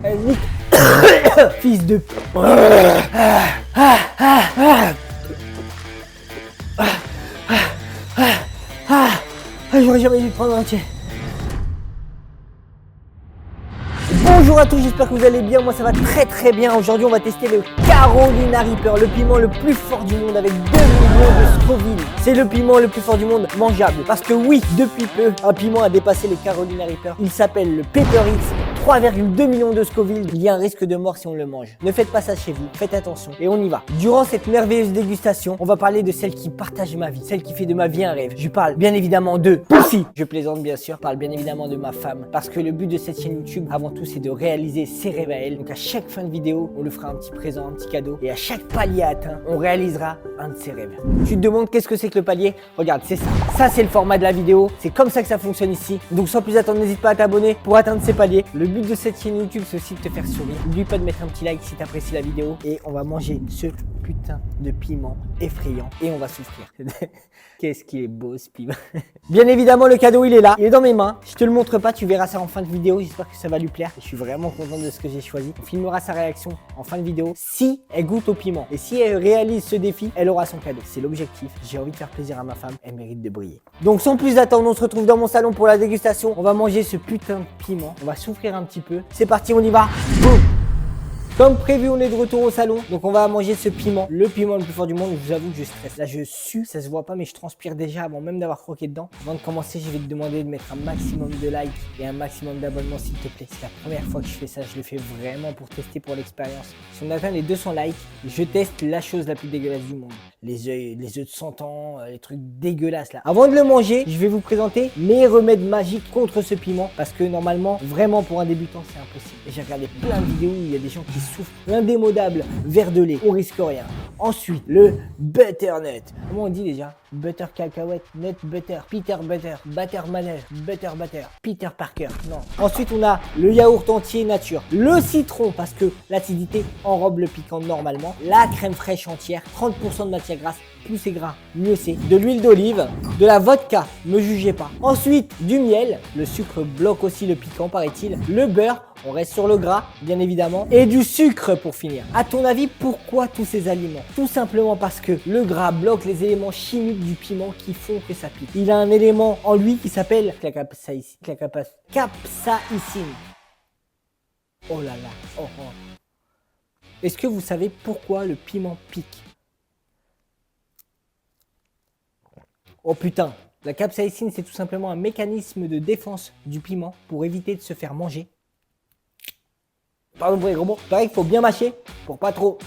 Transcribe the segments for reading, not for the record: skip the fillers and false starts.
Nick. Fils de... J'aurais jamais dû le prendre entier. Bonjour à tous, j'espère que vous allez bien, moi ça va très bien. Aujourd'hui on va tester le Carolina Reaper, le piment le plus fort du monde avec 2 millions de Scoville. C'est le piment le plus fort du monde mangeable. Parce que oui, depuis peu, un piment a dépassé le Carolina Reaper. Il s'appelle le Pepper X. 3,2 millions de Scoville, il y a un risque de mort si on le mange. Ne faites pas ça chez vous, faites attention et on y va. Durant cette merveilleuse dégustation, on va parler de celle qui partage ma vie, celle qui fait de ma vie un rêve. Je parle bien évidemment de Puffy. Je plaisante bien sûr, je parle bien évidemment de ma femme. Parce que le but de cette chaîne YouTube, avant tout, c'est de réaliser ses rêves à elle. Donc à chaque fin de vidéo, on lui fera un petit présent, un petit cadeau. Et à chaque palier atteint, on réalisera un de ses rêves. Tu te demandes qu'est-ce que c'est que le palier? Regarde, c'est ça. Ça, c'est le format de la vidéo. C'est comme ça que ça fonctionne ici. Donc sans plus attendre, n'hésite pas à t'abonner pour atteindre ces paliers. Le but de cette chaîne YouTube, c'est aussi de te faire sourire. N'oublie pas de mettre un petit like si tu apprécies la vidéo. Et on va manger ce putain de piment effrayant. Et on va souffrir. Qu'est-ce qu'il est beau ce piment. Bien évidemment, le cadeau, il est là. Il est dans mes mains. Je te le montre pas, tu verras ça en fin de vidéo. J'espère que ça va lui plaire. Je suis vraiment content de ce que j'ai choisi. On filmera sa réaction en fin de vidéo si elle goûte au piment. Et si elle réalise ce défi, elle aura son cadeau. C'est l'objectif. J'ai envie de faire plaisir à ma femme. Elle mérite de briller. Donc sans plus attendre, on se retrouve dans mon salon pour la dégustation. On va manger ce putain de piment. On va souffrir un petit peu. C'est parti, on y va. Boum. Comme prévu, on est de retour au salon, donc on va manger ce piment, le piment le plus fort du monde. Je vous avoue que je stresse. Là, je sue, ça se voit pas, mais je transpire déjà avant même d'avoir croqué dedans. Avant de commencer, je vais te demander de mettre un maximum de likes et un maximum d'abonnements, s'il te plaît. C'est la première fois que je fais ça, je le fais vraiment pour tester, pour l'expérience. Si on atteint les 200 likes, je teste la chose la plus dégueulasse du monde. Les œufs de 100 ans, les trucs dégueulasses là. Avant de le manger, je vais vous présenter mes remèdes magiques contre ce piment. Parce que normalement, vraiment pour un débutant, c'est impossible. Et j'ai regardé plein de vidéos où il y a des gens qui souffrent. L'indémodable verre de lait, on risque rien. Ensuite, le butternut. Comment on dit déjà? Butter cacahuète, nut butter, Peter butter, batter manège, butter batter, Peter Parker. Non. Ensuite, on a le yaourt entier nature, le citron parce que l'acidité enrobe le piquant normalement, la crème fraîche entière, 30% de matière grasse, plus c'est gras, mieux c'est, de l'huile d'olive, de la vodka, me jugez pas. Ensuite, du miel, le sucre bloque aussi le piquant paraît-il, le beurre, on reste sur le gras, bien évidemment, et du sucre pour finir. À ton avis, pourquoi tous ces aliments? Tout simplement parce que le gras bloque les éléments chimiques du piment qui font que ça pique. Il a un élément en lui qui s'appelle la capsaïcine. Oh là là, oh. Est-ce que vous savez pourquoi le piment pique? Oh putain, la capsaïcine, c'est tout simplement un mécanisme de défense du piment pour éviter de se faire manger. Pardon pour les gros mots. Pareil qu'il faut bien mâcher pour pas trop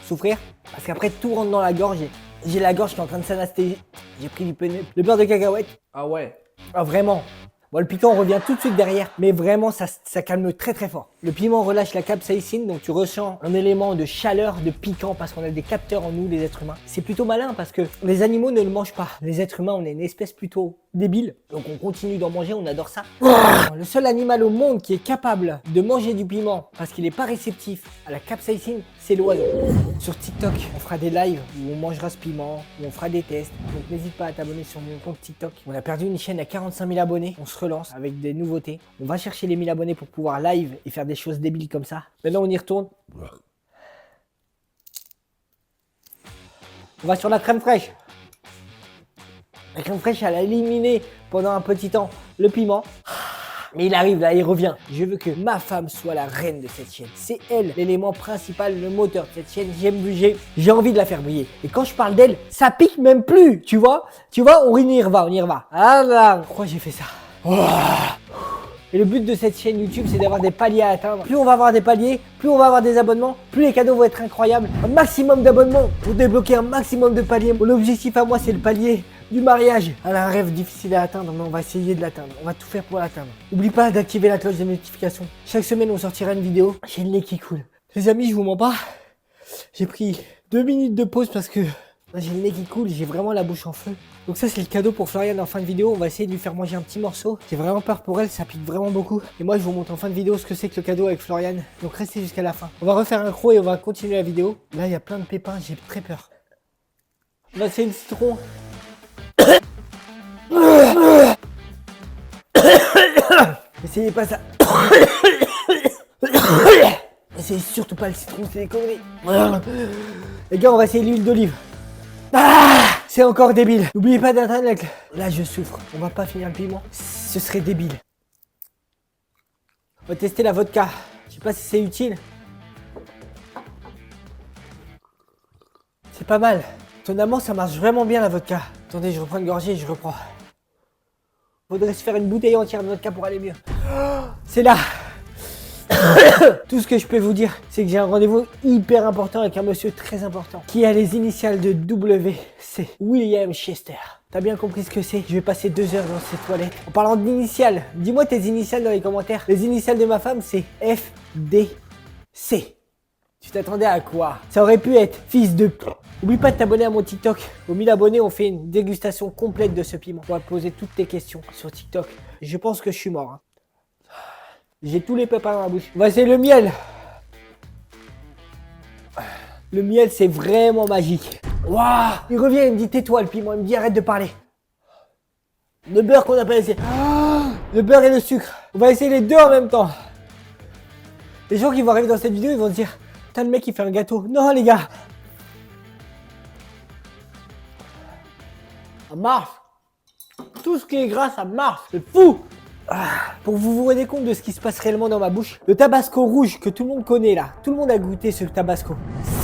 souffrir. Parce qu'après tout rentre dans la gorge. J'ai la gorge qui est en train de s'anesthésier. J'ai pris le beurre de cacahuète. Ah ouais. Ah vraiment. Bon, le piquant revient tout de suite derrière. Mais vraiment ça calme très fort. Le piment relâche la capsaïcine. Donc tu ressens un élément de chaleur, de piquant. Parce qu'on a des capteurs en nous, les êtres humains. C'est plutôt malin parce que les animaux ne le mangent pas. Les êtres humains, on est une espèce plutôt débile. Donc on continue d'en manger, on adore ça. Le seul animal au monde qui est capable de manger du piment parce qu'il n'est pas réceptif à la capsaïcine, c'est l'oiseau. Sur TikTok, on fera des lives où on mangera ce piment, où on fera des tests. Donc n'hésite pas à t'abonner sur mon compte TikTok. On a perdu une chaîne à 45 000 abonnés. On se relance avec des nouveautés. On va chercher les 1000 abonnés pour pouvoir live et faire des choses débiles comme ça. Maintenant on y retourne. On va sur la crème fraîche. La crème fraîche, elle a éliminé pendant un petit temps le piment. Mais il arrive là, il revient. Je veux que ma femme soit la reine de cette chaîne. C'est elle l'élément principal, le moteur de cette chaîne. J'ai envie de la faire briller. Et quand je parle d'elle, ça pique même plus, tu vois. On y reva. Ah là, pourquoi j'ai fait ça? Et le but de cette chaîne YouTube, c'est d'avoir des paliers à atteindre. Plus on va avoir des paliers, plus on va avoir des abonnements, plus les cadeaux vont être incroyables. Un maximum d'abonnements pour débloquer un maximum de paliers. Mon objectif à moi, c'est le palier du mariage. Elle a un rêve difficile à atteindre, mais on va essayer de l'atteindre. On va tout faire pour l'atteindre. N'oublie pas d'activer la cloche de notification. Chaque semaine, on sortira une vidéo. J'ai le nez qui coule. Les amis, je vous mens pas. J'ai pris 2 minutes de pause parce que j'ai le nez qui coule, j'ai vraiment la bouche en feu. Donc ça, c'est le cadeau pour Florian en fin de vidéo. On va essayer de lui faire manger un petit morceau. J'ai vraiment peur pour elle, ça pique vraiment beaucoup. Et moi, je vous montre en fin de vidéo ce que c'est que le cadeau avec Florian. Donc restez jusqu'à la fin. On va refaire un croc et on va continuer la vidéo. Là, il y a plein de pépins, j'ai très peur. On va essayer le citron. Essayez pas ça. c'est surtout pas le citron, c'est des conneries. Les gars, on va essayer l'huile d'olive. Ah, c'est encore débile. N'oubliez pas d'atteindre la... Là, je souffre. On va pas finir le piment. Ce serait débile. On va tester la vodka. Je sais pas si c'est utile. C'est pas mal. Étonnamment, ça marche vraiment bien la vodka. Attendez, je reprends une gorgée et je reprends. Faudrait se faire une bouteille entière de vodka pour aller mieux. C'est là. Tout ce que je peux vous dire, c'est que j'ai un rendez-vous hyper important avec un monsieur très important qui a les initiales de WC, William Chester. T'as bien compris ce que c'est? Je vais passer 2 heures dans ces toilettes. En parlant d'initiales, dis-moi tes initiales dans les commentaires. Les initiales de ma femme, c'est FDC. Tu t'attendais à quoi? Ça aurait pu être fils de... Oublie pas de t'abonner à mon TikTok. Aux 1000 abonnés, on fait une dégustation complète de ce piment. On va poser toutes tes questions sur TikTok. Je pense que je suis mort. J'ai tous les pépins dans la bouche. On va essayer le miel. Le miel, c'est vraiment magique. Waouh! Il revient, il me dit tais-toi le piment. Il me dit arrête de parler. Le beurre qu'on a pas essayé. Le beurre et le sucre. On va essayer les deux en même temps. Les gens qui vont arriver dans cette vidéo, ils vont se dire putain, le mec il fait un gâteau. Non les gars. Ça marche. Tout ce qui est gras, ça marche. C'est fou. Pour que vous vous rendez compte de ce qui se passe réellement dans ma bouche, le tabasco rouge que tout le monde connaît là, tout le monde a goûté ce tabasco.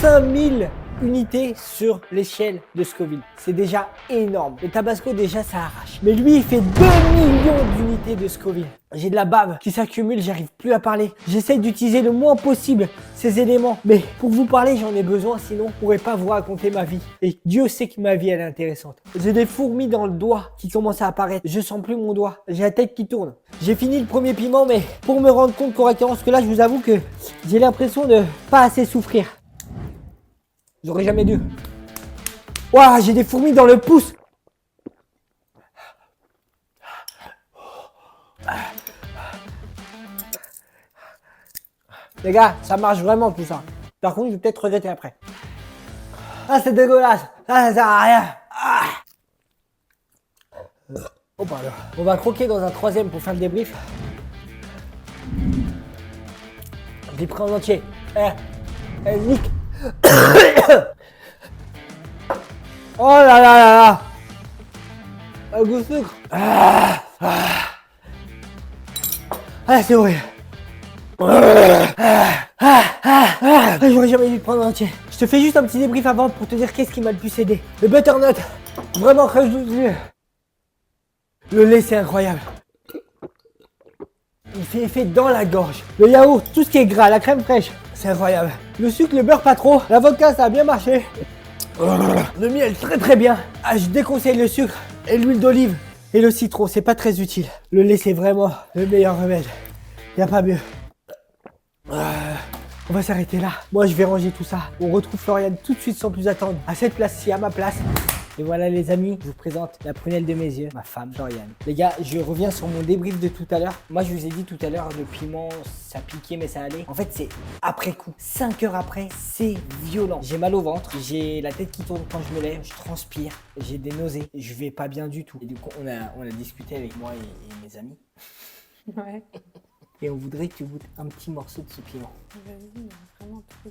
5000 unités sur l'échelle de Scoville. C'est déjà énorme. Le tabasco déjà ça arrache. Mais lui il fait 2 millions d'unités de Scoville. J'ai de la bave qui s'accumule, j'arrive plus à parler. J'essaye d'utiliser le moins possible ces éléments. Mais pour vous parler, j'en ai besoin, sinon je pourrais pas vous raconter ma vie. Et Dieu sait que ma vie elle est intéressante. J'ai des fourmis dans le doigt qui commencent à apparaître. Je sens plus mon doigt. J'ai la tête qui tourne. J'ai fini le premier piment, mais pour me rendre compte correctement, parce que là je vous avoue que j'ai l'impression de pas assez souffrir. J'aurais jamais dû. Waouh, j'ai des fourmis dans le pouce. Les gars, ça marche vraiment tout ça. Par contre, je vais peut-être regretter après. Ah, c'est dégueulasse. Ça sert à rien. Oh, pardon. On va croquer dans un troisième pour faire le débrief. Je l'ai pris en entier. Nick. Oh là là là là. Un goût de sucre. C'est horrible. J'aurais jamais dû le prendre entier. Je te fais juste un petit débrief avant pour te dire qu'est-ce qui m'a le plus aidé. Le butternut, vraiment très doux. Le lait, c'est incroyable. Il fait effet dans la gorge. Le yaourt, tout ce qui est gras, la crème fraîche, c'est incroyable. Le sucre, le beurre, pas trop. L'avocat, ça a bien marché. Le miel, très très bien. Je déconseille le sucre et l'huile d'olive. Et le citron, c'est pas très utile. Le lait, c'est vraiment le meilleur remède. Y a pas mieux. On va s'arrêter là. Moi, je vais ranger tout ça. On retrouve Floriane tout de suite sans plus attendre. À cette place-ci, à ma place. Et voilà les amis, je vous présente la prunelle de mes yeux, ma femme Floriane. Les gars, je reviens sur mon débrief de tout à l'heure. Moi, je vous ai dit tout à l'heure, le piment, ça piquait mais ça allait. En fait, c'est après coup. 5 heures après, c'est violent. J'ai mal au ventre, j'ai la tête qui tourne quand je me lève, je transpire, j'ai des nausées, je vais pas bien du tout. Et du coup, on a discuté avec moi et mes amis. Ouais. Et on voudrait que tu goûtes un petit morceau de ce piment. Vas-y, mais vraiment tout.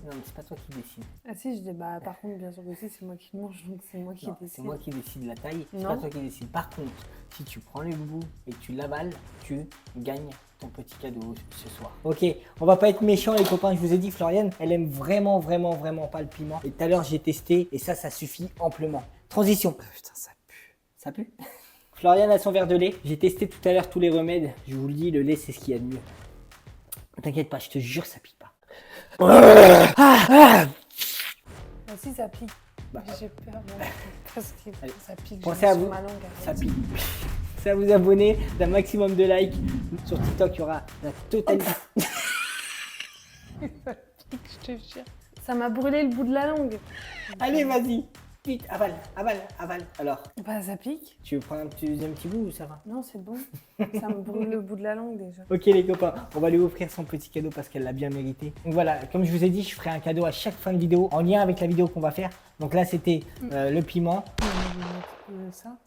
Non, mais c'est pas toi qui décide. Ah si, je dis, bah par contre, bien sûr que si, c'est moi qui mange, donc c'est moi qui Non, décide. c'est moi qui décide la taille, c'est Non. pas toi qui décide. Par contre, si tu prends les bouts et que tu l'avales, tu gagnes ton petit cadeau ce soir. Ok, on va pas être méchants les copains, je vous ai dit Floriane, elle aime vraiment pas le piment. Et tout à l'heure j'ai testé et ça suffit amplement. Transition. Putain, ça pue. Ça pue. Floriane a son verre de lait. J'ai testé tout à l'heure tous les remèdes. Je vous le dis, le lait c'est ce qu'il y a de mieux. T'inquiète pas, je te jure, ça pique pas. Ah si, ça pique. Bah. J'ai peur, moi, parce que Allez, ça pique. pensez à vous. Ma langue, Ça pique. Pensez à vous abonner, d'un maximum de likes. Sur TikTok, il y aura la totalité. Ça pique, je te jure. Ça m'a brûlé le bout de la langue. Allez, vas-y. Vite, avale. Alors, Bah ça pique. tu veux prendre un deuxième petit bout ou ça va? Non, c'est bon. Ça me brûle le bout de la langue déjà. Ok les copains, on va lui offrir son petit cadeau parce qu'elle l'a bien mérité. Donc voilà, comme je vous ai dit, je ferai un cadeau à chaque fin de vidéo en lien avec la vidéo qu'on va faire. Donc là, c'était le piment. Ça.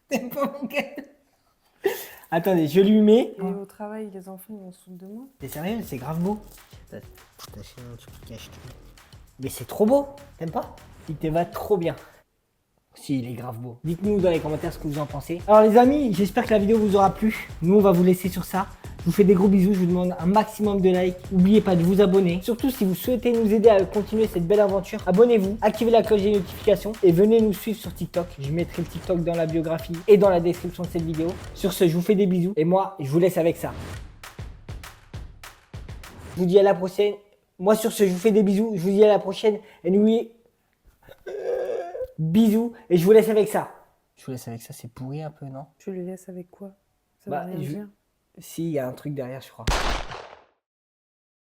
T'aimes pas mon cadeau? Attendez, je lui mets. Et au travail, les enfants, ils vont se foutre de moi. T'es sérieux? C'est grave beau. T'as acheté un truc qui cache tout. Mais c'est trop beau. T'aimes pas? Il te va trop bien. Si, il est grave beau. Dites-nous dans les commentaires ce que vous en pensez. Alors les amis, j'espère que la vidéo vous aura plu. Nous, on va vous laisser sur ça. Je vous fais des gros bisous. Je vous demande un maximum de likes. N'oubliez pas de vous abonner. Surtout si vous souhaitez nous aider à continuer cette belle aventure, abonnez-vous, activez la cloche des notifications et venez nous suivre sur TikTok. Je mettrai le TikTok dans la biographie et dans la description de cette vidéo. Sur ce, je vous fais des bisous et moi, je vous laisse avec ça. Je vous dis à la prochaine. Moi, sur ce, je vous fais des bisous. Je vous dis à la prochaine. Et n'oubliez... Bisous. Et je vous laisse avec ça. Je vous laisse avec ça. C'est pourri un peu, non? Tu les laisses avec quoi? Ça Bah, va rien dire. Si, il y a un truc derrière, je crois.